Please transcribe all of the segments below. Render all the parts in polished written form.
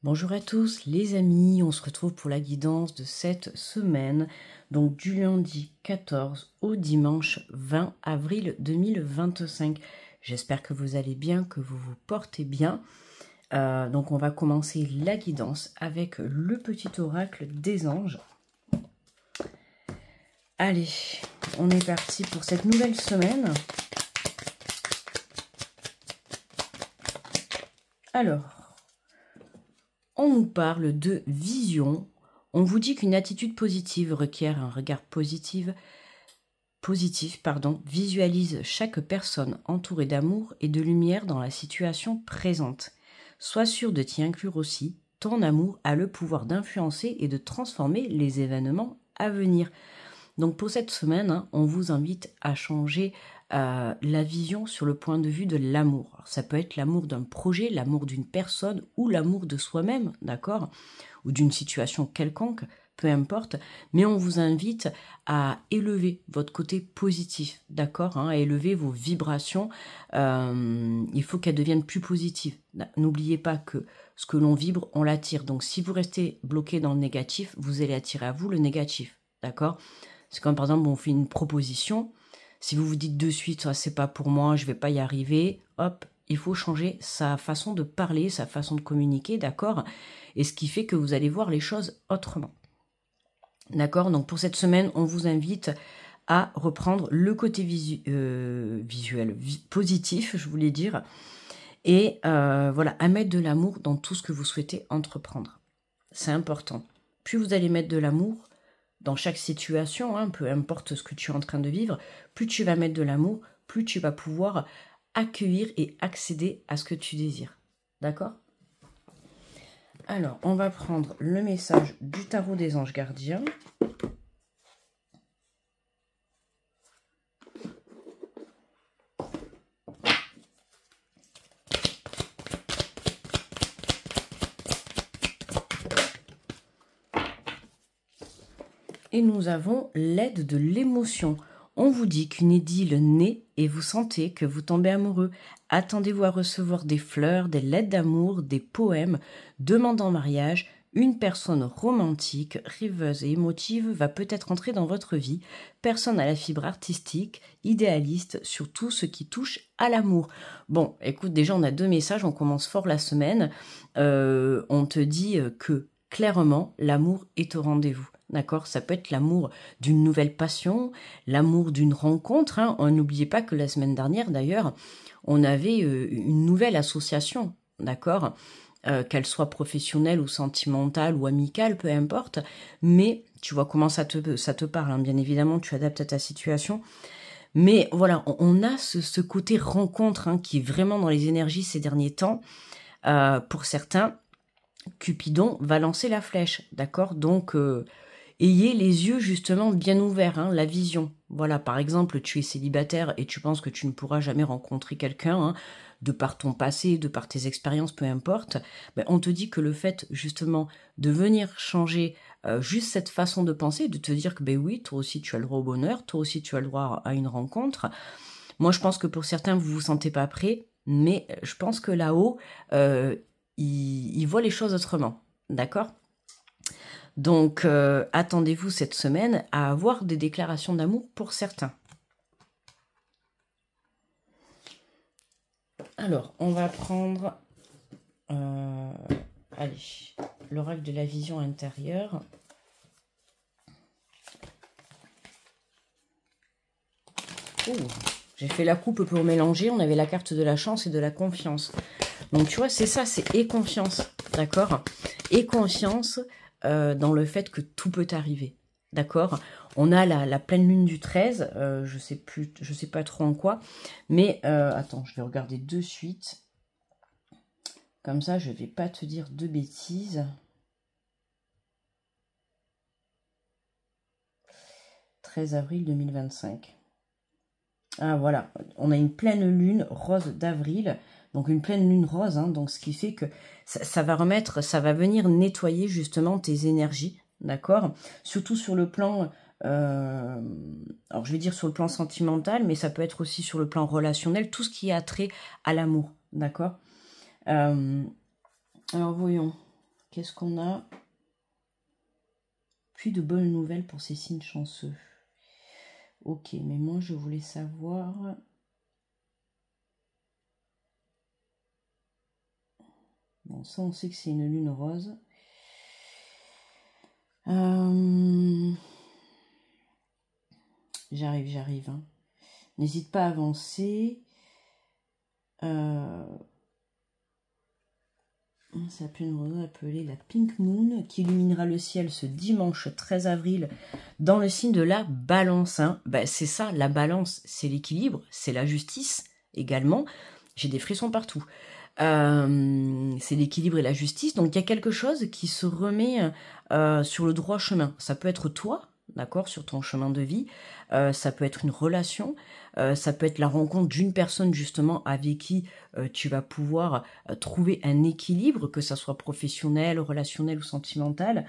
Bonjour à tous les amis, on se retrouve pour la guidance de cette semaine, donc du lundi 14 au dimanche 20 avril 2025. J'espère que vous allez bien, que vous vous portez bien. Donc on va commencer la guidance avec le petit oracle des anges. Allez, on est parti pour cette nouvelle semaine. Alors, on nous parle de vision. On vous dit qu'une attitude positive requiert un regard positif, visualise chaque personne entourée d'amour et de lumière dans la situation présente. Sois sûr de t'y inclure aussi. Ton amour a le pouvoir d'influencer et de transformer les événements à venir. Donc pour cette semaine, on vous invite à changer la vision sur le point de vue de l'amour. Ça peut être l'amour d'un projet, l'amour d'une personne ou l'amour de soi-même, d'accord? Ou d'une situation quelconque, peu importe. Mais on vous invite à élever votre côté positif, d'accord? À élever vos vibrations. Il faut qu'elles deviennent plus positives. N'oubliez pas que ce que l'on vibre, on l'attire. Donc si vous restez bloqué dans le négatif, vous allez attirer à vous le négatif, d'accord? C'est comme par exemple, on fait une proposition. Si vous vous dites de suite, ça c'est pas pour moi, je vais pas y arriver, hop, il faut changer sa façon de parler, sa façon de communiquer, d'accord? Et ce qui fait que vous allez voir les choses autrement. D'accord? Donc pour cette semaine, on vous invite à reprendre le côté visuel, positif, je voulais dire, et voilà, à mettre de l'amour dans tout ce que vous souhaitez entreprendre. C'est important. Plus vous allez mettre de l'amour dans chaque situation, peu importe ce que tu es en train de vivre, plus tu vas mettre de l'amour, plus tu vas pouvoir accueillir et accéder à ce que tu désires. D'accord? Alors, on va prendre le message du tarot des anges gardiens. Et nous avons l'aide de l'émotion. On vous dit qu'une idylle naît et vous sentez que vous tombez amoureux. Attendez-vous à recevoir des fleurs, des lettres d'amour, des poèmes, demandant en mariage. Une personne romantique, rêveuse et émotive va peut-être entrer dans votre vie. Personne à la fibre artistique, idéaliste, sur tout ce qui touche à l'amour. Bon, écoute, déjà on a 2 messages, on commence fort la semaine. On te dit que clairement, l'amour est au rendez-vous. D'accord? Ça peut être l'amour d'une nouvelle passion, l'amour d'une rencontre. N'oubliez pas que la semaine dernière, d'ailleurs, on avait une nouvelle association. D'accord? Qu'elle soit professionnelle ou sentimentale ou amicale, peu importe. Mais tu vois comment ça te parle. Bien évidemment, tu adaptes à ta situation. Mais voilà, on a ce côté rencontre qui est vraiment dans les énergies ces derniers temps. Pour certains, Cupidon va lancer la flèche. D'accord? Donc... ayez les yeux justement bien ouverts, la vision. Voilà, par exemple, tu es célibataire et tu penses que tu ne pourras jamais rencontrer quelqu'un, de par ton passé, de par tes expériences, peu importe. On te dit que le fait justement de venir changer juste cette façon de penser, de te dire que oui, toi aussi tu as le droit au bonheur, toi aussi tu as le droit à une rencontre. Moi, je pense que pour certains, vous vous sentez pas prêts, mais je pense que là-haut, ils voient les choses autrement. D'accord ? Donc, attendez-vous cette semaine à avoir des déclarations d'amour pour certains. Alors, on va prendre l'oracle de la vision intérieure. J'ai fait la coupe pour mélanger. On avait la carte de la chance et de la confiance. Donc, tu vois, c'est ça, c'est et confiance. D'accord? Et confiance... dans le fait que tout peut arriver, d'accord? On a la pleine lune du 13, je sais pas trop en quoi, mais attends, je vais regarder de suite, comme ça je vais pas te dire de bêtises. 13 avril 2025. Ah voilà, on a une pleine lune rose d'avril, donc une pleine lune rose, donc ce qui fait que ça va venir nettoyer justement tes énergies, d'accord? Surtout sur le plan, alors je vais dire sur le plan sentimental, mais ça peut être aussi sur le plan relationnel, tout ce qui a trait à l'amour, d'accord? Alors voyons. qu'est-ce qu'on a? Puis de bonnes nouvelles pour ces signes chanceux. Ok, mais moi je voulais savoir... Bon, ça on sait que c'est une lune rose. J'arrive. Hein. N'hésite pas à avancer. C'est la pleine rose appelée la Pink Moon qui illuminera le ciel ce dimanche 13 avril dans le signe de la Balance. Hein. Ben, c'est ça, la Balance, c'est l'équilibre, c'est la justice également. J'ai des frissons partout. C'est l'équilibre et la justice. Donc, il y a quelque chose qui se remet sur le droit chemin. Ça peut être toi, d'accord, sur ton chemin de vie. Ça peut être une relation. Ça peut être la rencontre d'une personne, justement, avec qui tu vas pouvoir trouver un équilibre, que ça soit professionnel, relationnel ou sentimental.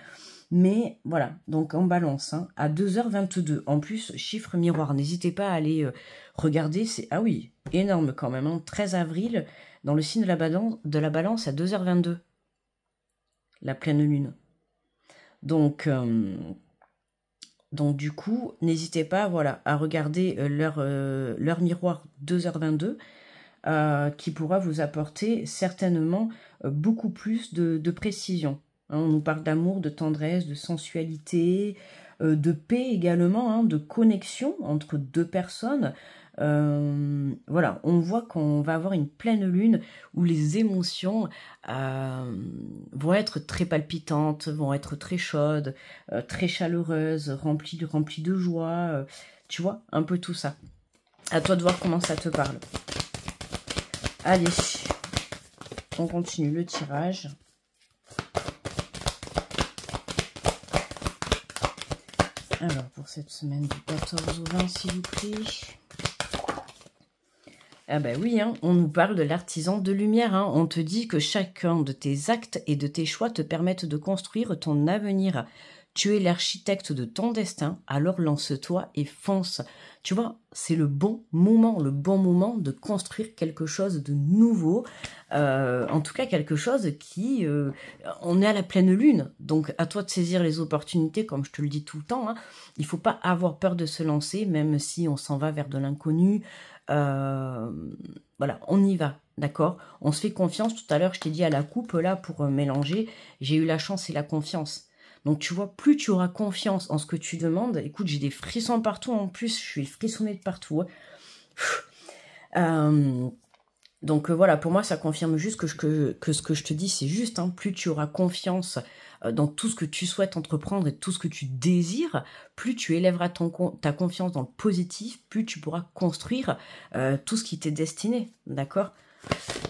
Mais voilà, donc en Balance, hein, à 2h22. En plus, chiffre miroir, n'hésitez pas à aller regarder. C'est ah oui, énorme quand même, hein, 13 avril, dans le signe de la balance à 2h22. La pleine lune. Donc du coup, n'hésitez pas voilà, à regarder leur miroir 2h22 qui pourra vous apporter certainement beaucoup plus de précision. Hein, on nous parle d'amour, de tendresse, de sensualité, de paix également, hein, de connexion entre deux personnes. Voilà, on voit qu'on va avoir une pleine lune où les émotions vont être très palpitantes, vont être très chaudes, très chaleureuses, remplies de joie. Tu vois, un peu tout ça. À toi de voir comment ça te parle. Allez, on continue le tirage. Alors, pour cette semaine du 14 au 20, s'il vous plaît. Ah ben oui, hein, on nous parle de l'artisan de lumière. Hein. On te dit que chacun de tes actes et de tes choix te permettent de construire ton avenir. Tu es l'architecte de ton destin, alors lance-toi et fonce. Tu vois, c'est le bon moment de construire quelque chose de nouveau. En tout cas, quelque chose qui... on est à la pleine lune, donc à toi de saisir les opportunités, comme je te le dis tout le temps. Hein. Il ne faut pas avoir peur de se lancer, même si on s'en va vers de l'inconnu. Voilà, on y va, d'accord? On se fait confiance. Tout à l'heure, je t'ai dit à la coupe, là, pour mélanger, j'ai eu la chance et la confiance. Donc, tu vois, plus tu auras confiance en ce que tu demandes, écoute, j'ai des frissons partout en plus, je suis frissonnée de partout. Donc, voilà, pour moi, ça confirme juste que ce que je te dis, c'est juste. Hein, plus tu auras confiance dans tout ce que tu souhaites entreprendre et tout ce que tu désires, plus tu élèveras ta confiance dans le positif, plus tu pourras construire tout ce qui t'est destiné, d'accord ?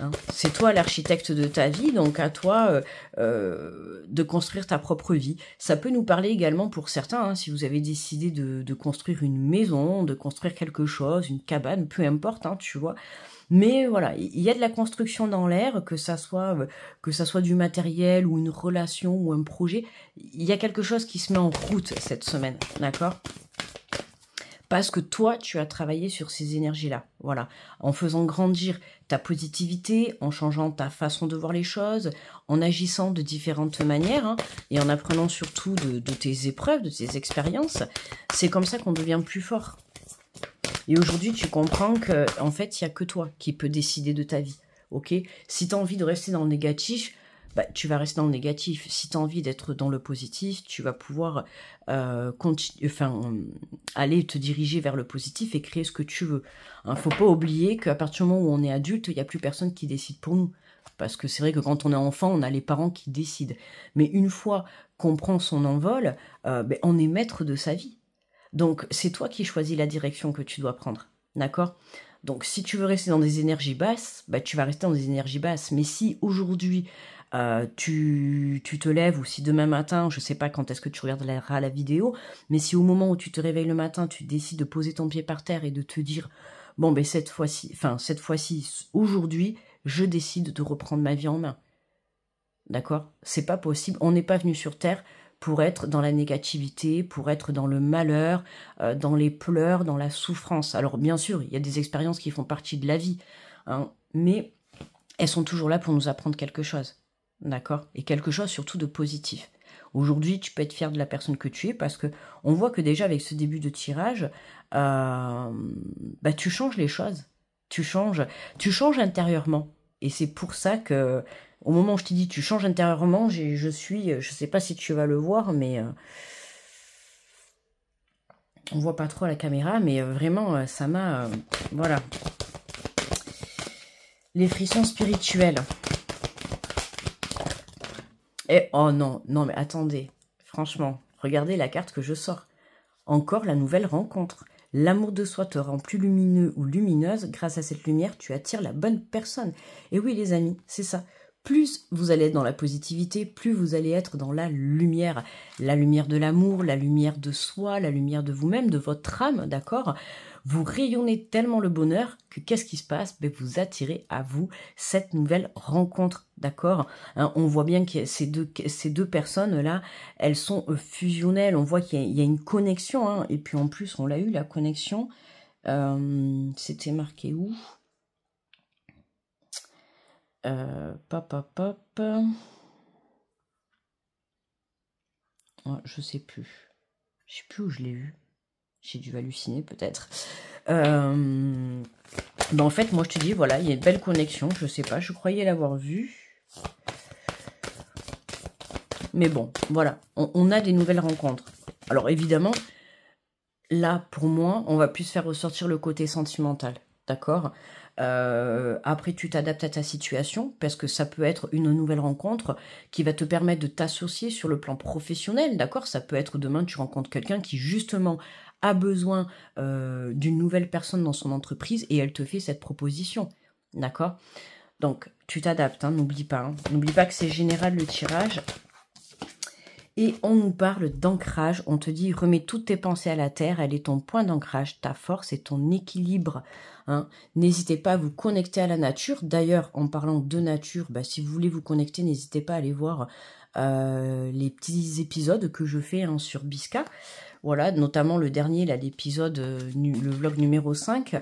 Hein, c'est toi l'architecte de ta vie, donc à toi de construire ta propre vie. Ça peut nous parler également pour certains, hein, si vous avez décidé de construire une maison, de construire quelque chose, une cabane, peu importe, hein, tu vois. Mais voilà, il y a de la construction dans l'air, que ça soit du matériel ou une relation ou un projet. Il y a quelque chose qui se met en route cette semaine, d'accord ? Parce que toi, tu as travaillé sur ces énergies-là, voilà, en faisant grandir ta positivité, en changeant ta façon de voir les choses, en agissant de différentes manières, hein, et en apprenant surtout de tes épreuves, de tes expériences. C'est comme ça qu'on devient plus fort. Et aujourd'hui, tu comprends que, en fait, il n'y a que toi qui peux décider de ta vie, ok ? Si tu as envie de rester dans le négatif, bah, tu vas rester dans le négatif. Si tu as envie d'être dans le positif, tu vas pouvoir aller te diriger vers le positif et créer ce que tu veux. Il ne faut pas oublier qu'à partir du moment où on est adulte, il n'y a plus personne qui décide pour nous. Parce que c'est vrai que quand on est enfant, on a les parents qui décident. Mais une fois qu'on prend son envol, on est maître de sa vie. Donc, c'est toi qui choisis la direction que tu dois prendre, d'accord ? Donc, si tu veux rester dans des énergies basses, bah, tu vas rester dans des énergies basses. Mais si aujourd'hui, tu te lèves, ou si demain matin, je ne sais pas quand est-ce que tu regarderas la vidéo, mais si au moment où tu te réveilles le matin, tu décides de poser ton pied par terre et de te dire, bon, ben cette fois-ci, aujourd'hui, je décide de reprendre ma vie en main. D'accord ? C'est pas possible. On n'est pas venu sur Terre pour être dans la négativité, pour être dans le malheur, dans les pleurs, dans la souffrance. Alors bien sûr, il y a des expériences qui font partie de la vie, hein, mais elles sont toujours là pour nous apprendre quelque chose. d'accord? Et quelque chose surtout de positif. Aujourd'hui, tu peux être fier de la personne que tu es parce que on voit que déjà avec ce début de tirage, bah, tu changes les choses. Tu changes intérieurement. Et c'est pour ça que, au moment où je t'ai dit tu changes intérieurement, je sais pas si tu vas le voir, mais on voit pas trop à la caméra, mais vraiment, ça m'a, voilà, les frissons spirituels. Et oh non, non mais attendez, franchement, regardez la carte que je sors. Encore la nouvelle rencontre. L'amour de soi te rend plus lumineux ou lumineuse. Grâce à cette lumière, tu attires la bonne personne. Et oui les amis, c'est ça. Plus vous allez être dans la positivité, plus vous allez être dans la lumière. La lumière de l'amour, la lumière de soi, la lumière de vous-même, de votre âme, d'accord? Vous rayonnez tellement le bonheur que qu'est-ce qui se passe? Ben, vous attirez à vous cette nouvelle rencontre, d'accord? Hein, on voit bien que ces deux personnes-là, elles sont fusionnelles. On voit qu'il y a une connexion, hein, et puis en plus, on l'a eu, la connexion. C'était marqué où? Pop, pop, pop. Oh, je sais plus. Je sais plus où je l'ai eu. J'ai dû halluciner peut-être. Ben en fait, moi je te dis, voilà, il y a une belle connexion. Je sais pas, je croyais l'avoir vue. Mais bon, voilà, on a des nouvelles rencontres. Alors évidemment, là, pour moi, on va plus faire ressortir le côté sentimental, d'accord? Après, tu t'adaptes à ta situation, parce que ça peut être une nouvelle rencontre qui va te permettre de t'associer sur le plan professionnel, d'accord? Ça peut être demain, tu rencontres quelqu'un qui, justement, a besoin d'une nouvelle personne dans son entreprise et elle te fait cette proposition, d'accord? Donc, tu t'adaptes, hein, n'oublie pas. Hein. N'oublie pas que c'est général le tirage. Et on nous parle d'ancrage, on te dit remets toutes tes pensées à la terre, elle est ton point d'ancrage, ta force et ton équilibre. Hein. N'hésitez pas à vous connecter à la nature. D'ailleurs, en parlant de nature, bah, si vous voulez vous connecter, n'hésitez pas à aller voir les petits épisodes que je fais hein, sur Bisca. Voilà, notamment le dernier, là, l'épisode, le vlog numéro 5,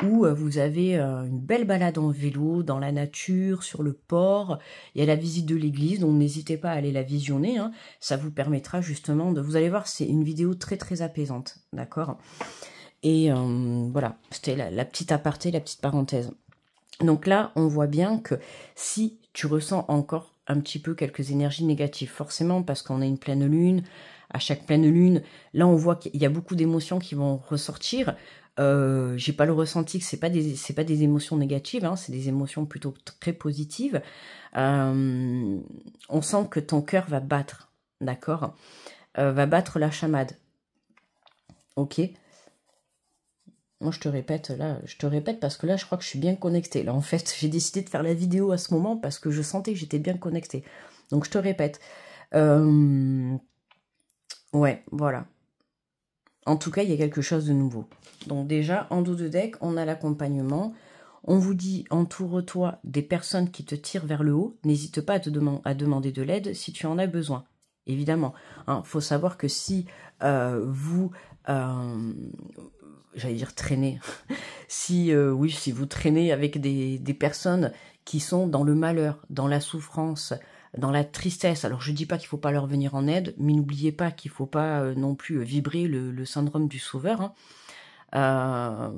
où vous avez une belle balade en vélo, dans la nature, sur le port. Il y a la visite de l'église, donc n'hésitez pas à aller la visionner. Hein. Ça vous permettra justement de... Vous allez voir, c'est une vidéo très très apaisante, d'accord? Et voilà, c'était la petite aparté, la petite parenthèse. Donc là, on voit bien que si tu ressens encore un petit peu quelques énergies négatives, forcément parce qu'on a une pleine lune, à chaque pleine lune, là on voit qu'il y a beaucoup d'émotions qui vont ressortir. J'ai pas le ressenti que c'est pas des émotions négatives, hein, c'est des émotions plutôt très positives. On sent que ton cœur va battre, d'accord, va battre la chamade. Ok. Moi, je te répète parce que là, je crois que je suis bien connectée. Là, en fait, j'ai décidé de faire la vidéo à ce moment parce que je sentais que j'étais bien connectée. Donc, je te répète. Ouais, voilà. En tout cas, il y a quelque chose de nouveau. Donc déjà, en dos de deck, on a l'accompagnement. On vous dit, entoure-toi des personnes qui te tirent vers le haut. N'hésite pas à demander de l'aide si tu en as besoin. Évidemment. Faut savoir que si vous... j'allais dire traîner. Si vous traînez avec des personnes qui sont dans le malheur, dans la souffrance, dans la tristesse. Alors, je dis pas qu'il faut pas leur venir en aide, mais n'oubliez pas qu'il faut pas non plus vibrer le syndrome du sauveur, hein.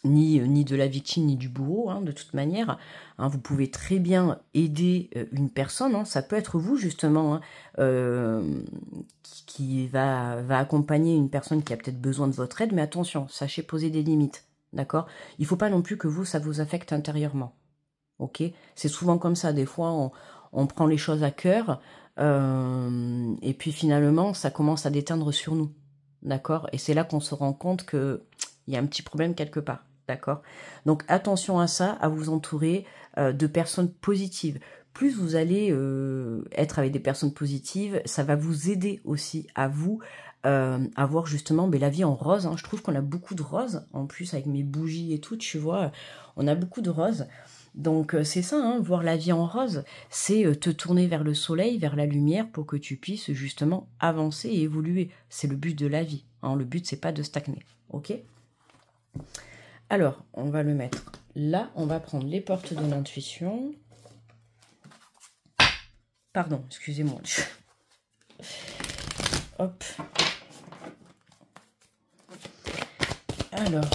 Ni de la victime, ni du bourreau, hein, de toute manière. Hein, vous pouvez très bien aider une personne, hein, ça peut être vous, justement, hein, qui va accompagner une personne qui a peut-être besoin de votre aide, mais attention, sachez poser des limites, d'accord? Il ne faut pas non plus que ça vous affecte intérieurement, ok? C'est souvent comme ça, des fois, on prend les choses à cœur, et puis finalement, ça commence à déteindre sur nous, d'accord? Et c'est là qu'on se rend compte qu'il y a un petit problème quelque part. D'accord? Donc attention à ça, à vous entourer de personnes positives. Plus vous allez être avec des personnes positives, ça va vous aider aussi à vous avoir justement la vie en rose. Hein. Je trouve qu'on a beaucoup de roses, en plus avec mes bougies et tout, tu vois, on a beaucoup de roses. Donc c'est ça, hein, voir la vie en rose, c'est te tourner vers le soleil, vers la lumière pour que tu puisses justement avancer et évoluer. C'est le but de la vie. Hein. Le but, c'est pas de stagner. Ok ? Alors, on va le mettre là. On va prendre les portes de l'intuition. Pardon, excusez-moi. Hop. Alors.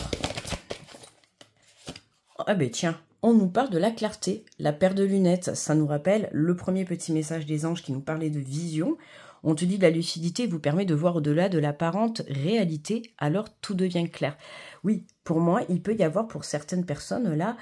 Ah ben tiens, on nous parle de la clarté. La paire de lunettes, ça nous rappelle le premier petit message des anges qui nous parlait de vision. On te dit la lucidité vous permet de voir au-delà de l'apparente réalité, alors tout devient clair. Oui, pour moi, il peut y avoir pour certaines personnes là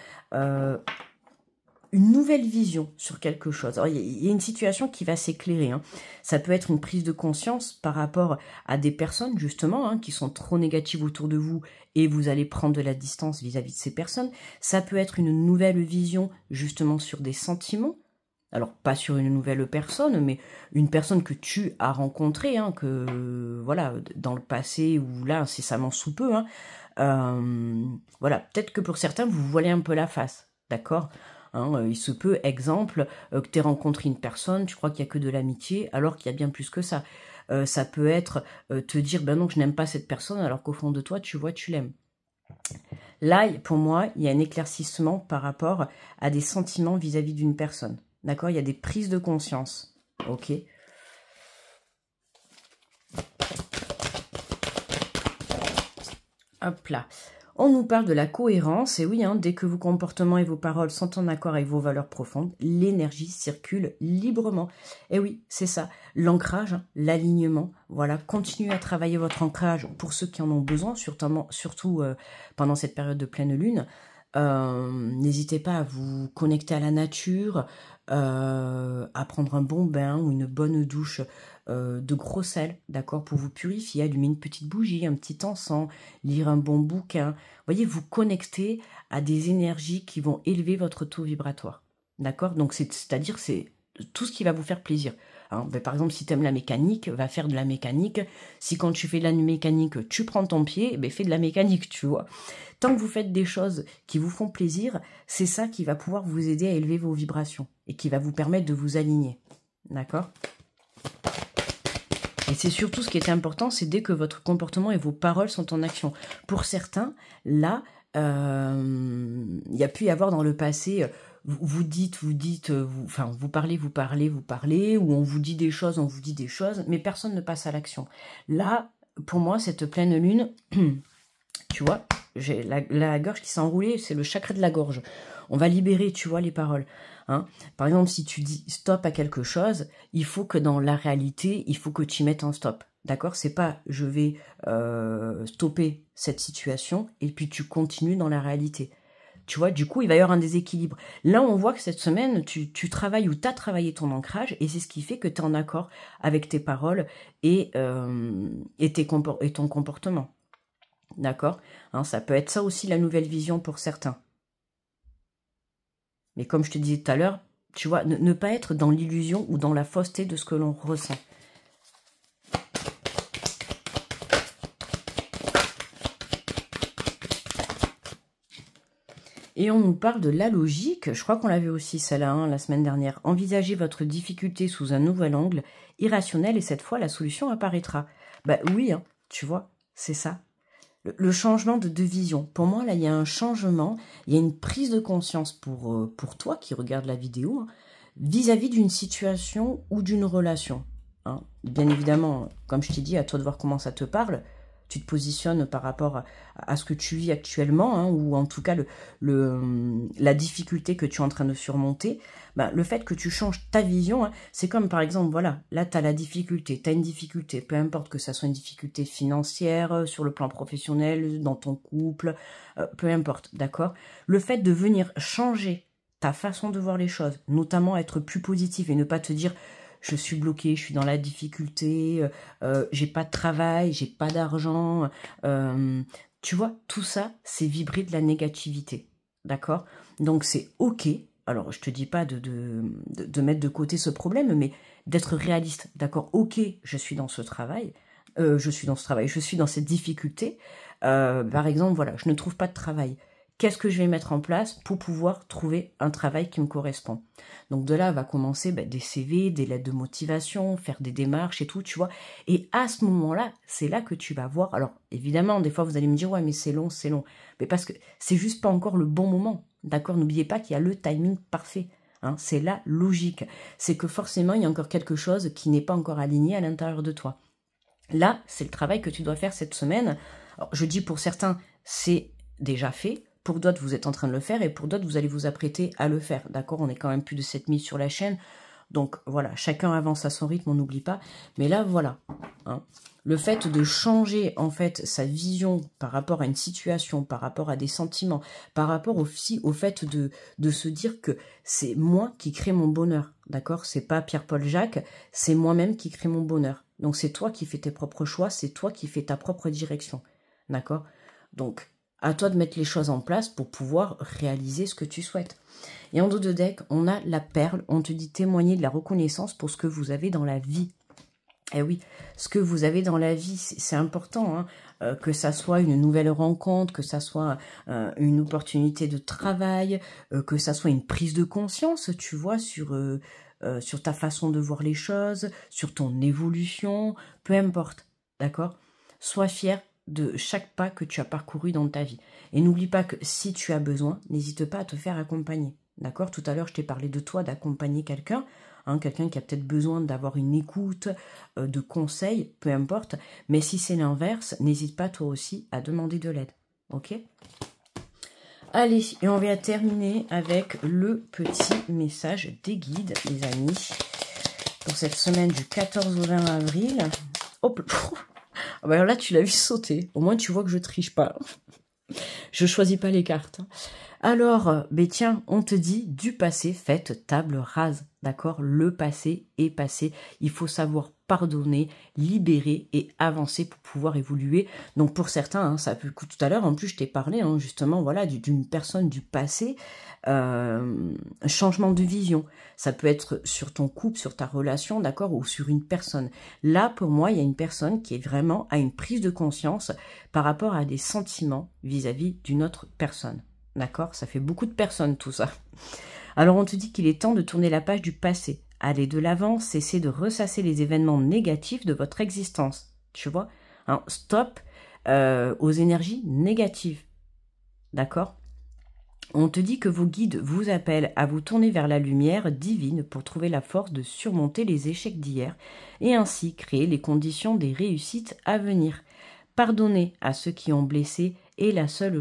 une nouvelle vision sur quelque chose. Alors, il y a une situation qui va s'éclairer. Hein. Ça peut être une prise de conscience par rapport à des personnes, justement, qui sont trop négatives autour de vous et vous allez prendre de la distance vis-à-vis de ces personnes. Ça peut être une nouvelle vision, justement, sur des sentiments. Alors, pas sur une nouvelle personne, mais une personne que tu as rencontrée, que, voilà, dans le passé ou là, incessamment sous peu. Voilà, peut-être que pour certains, vous voilez un peu la face, d'accord ? Il se peut, exemple, que tu aies rencontré une personne, tu crois qu'il n'y a que de l'amitié, alors qu'il y a bien plus que ça. Ça peut être te dire, ben non, je n'aime pas cette personne, alors qu'au fond de toi, tu vois, tu l'aimes. Là, pour moi, il y a un éclaircissement par rapport à des sentiments vis-à-vis d'une personne. D'accord ? Il y a des prises de conscience. Ok ? Hop là. On nous parle de la cohérence, et oui, dès que vos comportements et vos paroles sont en accord avec vos valeurs profondes, l'énergie circule librement. Et oui, c'est ça, l'ancrage, l'alignement, voilà, continuez à travailler votre ancrage pour ceux qui en ont besoin, surtout pendant cette période de pleine lune. N'hésitez pas à vous connecter à la nature, à prendre un bon bain ou une bonne douche de gros sel, d'accord, pour vous purifier, allumer une petite bougie, un petit encens, lire un bon bouquin. Voyez, vous connecter à des énergies qui vont élever votre taux vibratoire, d'accord. Donc c'est-à-dire c'est tout ce qui va vous faire plaisir. Par exemple, si tu aimes la mécanique, va faire de la mécanique. Si quand tu fais de la mécanique, tu prends ton pied, fais de la mécanique, tu vois. Tant que vous faites des choses qui vous font plaisir, c'est ça qui va pouvoir vous aider à élever vos vibrations et qui va vous permettre de vous aligner, d'accord. Et c'est surtout ce qui est important, c'est dès que votre comportement et vos paroles sont en action. Pour certains, là, il y a pu y avoir dans le passé, vous parlez, ou on vous dit des choses, mais personne ne passe à l'action. Là, pour moi, cette pleine lune, tu vois, j'ai la gorge qui s'est enroulée, c'est le chakra de la gorge. On va libérer, tu vois, les paroles. Par exemple, si tu dis stop à quelque chose, il faut que dans la réalité, il faut que tu y mettes un stop. D'accord ? C'est pas je vais stopper cette situation et puis tu continues dans la réalité. Tu vois, du coup, il va y avoir un déséquilibre. Là, on voit que cette semaine, tu travailles ou tu as travaillé ton ancrage et c'est ce qui fait que tu es en accord avec tes paroles et ton comportement. D'accord ? Ça peut être ça aussi la nouvelle vision pour certains. Mais comme je te disais tout à l'heure, tu vois, ne pas être dans l'illusion ou dans la fausseté de ce que l'on ressent. Et on nous parle de la logique, je crois qu'on l'avait aussi celle-là la semaine dernière. Envisagez votre difficulté sous un nouvel angle, irrationnel, et cette fois la solution apparaîtra. Oui, tu vois, c'est ça. Le changement de vision. Pour moi, là, il y a un changement, il y a une prise de conscience pour toi qui regarde la vidéo, vis-à-vis d'une situation ou d'une relation. Bien évidemment, comme je t'ai dit, à toi de voir comment ça te parle. Tu te positionnes par rapport à ce que tu vis actuellement, ou en tout cas la difficulté que tu es en train de surmonter. Le fait que tu changes ta vision, c'est comme par exemple, voilà, là tu as la difficulté, tu as une difficulté, peu importe que ça soit une difficulté financière, sur le plan professionnel, dans ton couple, peu importe, d'accord. Le fait de venir changer ta façon de voir les choses, notamment être plus positif et ne pas te dire je suis bloquée, je suis dans la difficulté, j'ai pas de travail, j'ai pas d'argent. Tu vois, tout ça, c'est vibrer de la négativité. D'accord ? Donc c'est ok. Alors, je te dis pas de mettre de côté ce problème, mais d'être réaliste. D'accord ? Ok, je suis dans ce travail. Je suis dans cette difficulté. Par exemple, voilà, je ne trouve pas de travail. Qu'est-ce que je vais mettre en place pour pouvoir trouver un travail qui me correspond? Donc de là va commencer des CV, des lettres de motivation, faire des démarches et tout, tu vois. Et à ce moment-là, c'est là que tu vas voir. Alors évidemment, des fois vous allez me dire ouais mais c'est long. Mais parce que c'est juste pas encore le bon moment. D'accord? N'oubliez pas qu'il y a le timing parfait. Hein, c'est la logique. C'est que forcément, il y a encore quelque chose qui n'est pas encore aligné à l'intérieur de toi. Là, c'est le travail que tu dois faire cette semaine. Alors, je dis pour certains, c'est déjà fait. Pour d'autres, vous êtes en train de le faire. Et pour d'autres, vous allez vous apprêter à le faire. D'accord? On est quand même plus de 7000 sur la chaîne. Donc, voilà, chacun avance à son rythme, on n'oublie pas. Mais là, voilà. Hein. Le fait de changer, en fait, sa vision par rapport à une situation, par rapport à des sentiments, par rapport aussi au fait de se dire que c'est moi qui crée mon bonheur. D'accord? C'est pas Pierre-Paul Jacques, c'est moi-même qui crée mon bonheur. Donc, c'est toi qui fais tes propres choix, c'est toi qui fais ta propre direction. D'accord? Donc, à toi de mettre les choses en place pour pouvoir réaliser ce que tu souhaites. Et en dos de deck, on a la perle. On te dit témoigner de la reconnaissance pour ce que vous avez dans la vie. Eh oui, ce que vous avez dans la vie, c'est important. Hein, que ça soit une nouvelle rencontre, que ça soit une opportunité de travail, que ça soit une prise de conscience, tu vois, sur ta façon de voir les choses, sur ton évolution, peu importe. D'accord? Sois fier de chaque pas que tu as parcouru dans ta vie. Et n'oublie pas que si tu as besoin, n'hésite pas à te faire accompagner. D'accord? Tout à l'heure, je t'ai parlé de toi, d'accompagner quelqu'un. Hein, quelqu'un qui a peut-être besoin d'avoir une écoute, de conseils, peu importe. Mais si c'est l'inverse, n'hésite pas toi aussi à demander de l'aide. Ok? Allez, et on va terminer avec le petit message des guides, les amis. Pour cette semaine du 14 au 20 avril. Hop! Ah bah alors là, tu l'as vu sauter. Au moins, tu vois que je triche pas. Je choisis pas les cartes. Alors, ben tiens, on te dit du passé, faites table rase. D'accord? Le passé est passé. Il faut savoir pardonner, libérer et avancer pour pouvoir évoluer. Donc pour certains, hein, ça peut. Tout à l'heure, en plus, je t'ai parlé hein, justement, voilà, d'une personne du passé. Changement de vision. Ça peut être sur ton couple, sur ta relation, d'accord, ou sur une personne. Là, pour moi, il y a une personne qui est vraiment à une prise de conscience par rapport à des sentiments vis-à-vis d'une autre personne. D'accord? Ça fait beaucoup de personnes, tout ça. Alors, on te dit qu'il est temps de tourner la page du passé. Allez de l'avant, cessez de ressasser les événements négatifs de votre existence. Tu vois? Hein, stop aux énergies négatives. D'accord? On te dit que vos guides vous appellent à vous tourner vers la lumière divine pour trouver la force de surmonter les échecs d'hier et ainsi créer les conditions des réussites à venir. Pardonnez à ceux qui ont blessé est la seule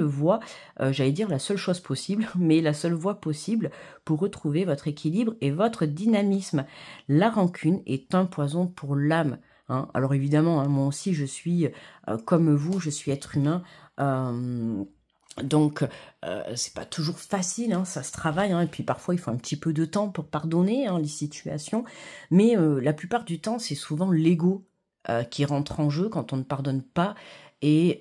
voie, j'allais dire la seule chose possible, mais la seule voie possible pour retrouver votre équilibre et votre dynamisme. La rancune est un poison pour l'âme. Hein. Alors évidemment, hein, moi aussi je suis comme vous, je suis être humain. Donc, c'est pas toujours facile, hein, ça se travaille, hein, et puis parfois il faut un petit peu de temps pour pardonner hein, les situations, mais la plupart du temps c'est souvent l'ego qui rentre en jeu quand on ne pardonne pas, et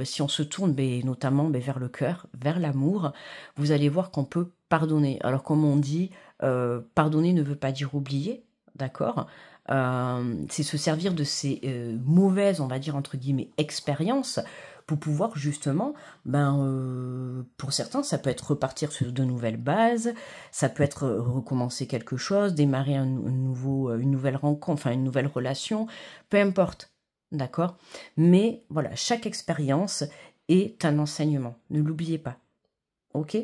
si on se tourne notamment vers le cœur, vers l'amour, vous allez voir qu'on peut pardonner. Alors comme on dit, pardonner ne veut pas dire oublier, d'accord? C'est se servir de ces mauvaises, on va dire entre guillemets, expériences pour pouvoir justement, pour certains, ça peut être repartir sur de nouvelles bases, ça peut être recommencer quelque chose, démarrer une nouvelle rencontre, enfin une nouvelle relation, peu importe, d'accord? Mais voilà, chaque expérience est un enseignement, ne l'oubliez pas, ok?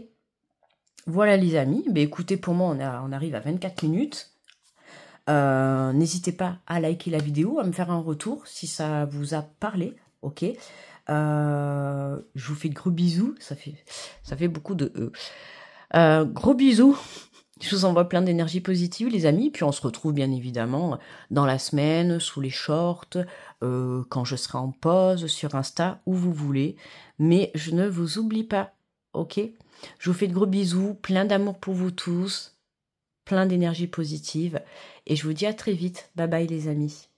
Voilà les amis, écoutez, pour moi on arrive à 24 minutes. N'hésitez pas à liker la vidéo, à me faire un retour si ça vous a parlé, ok? Je vous fais de gros bisous, ça fait beaucoup de gros bisous, je vous envoie plein d'énergie positive les amis, puis on se retrouve bien évidemment dans la semaine, sous les shorts, quand je serai en pause, sur Insta, où vous voulez, mais je ne vous oublie pas, ok? Je vous fais de gros bisous, plein d'amour pour vous tous, plein d'énergie positive, et je vous dis à très vite, bye bye les amis.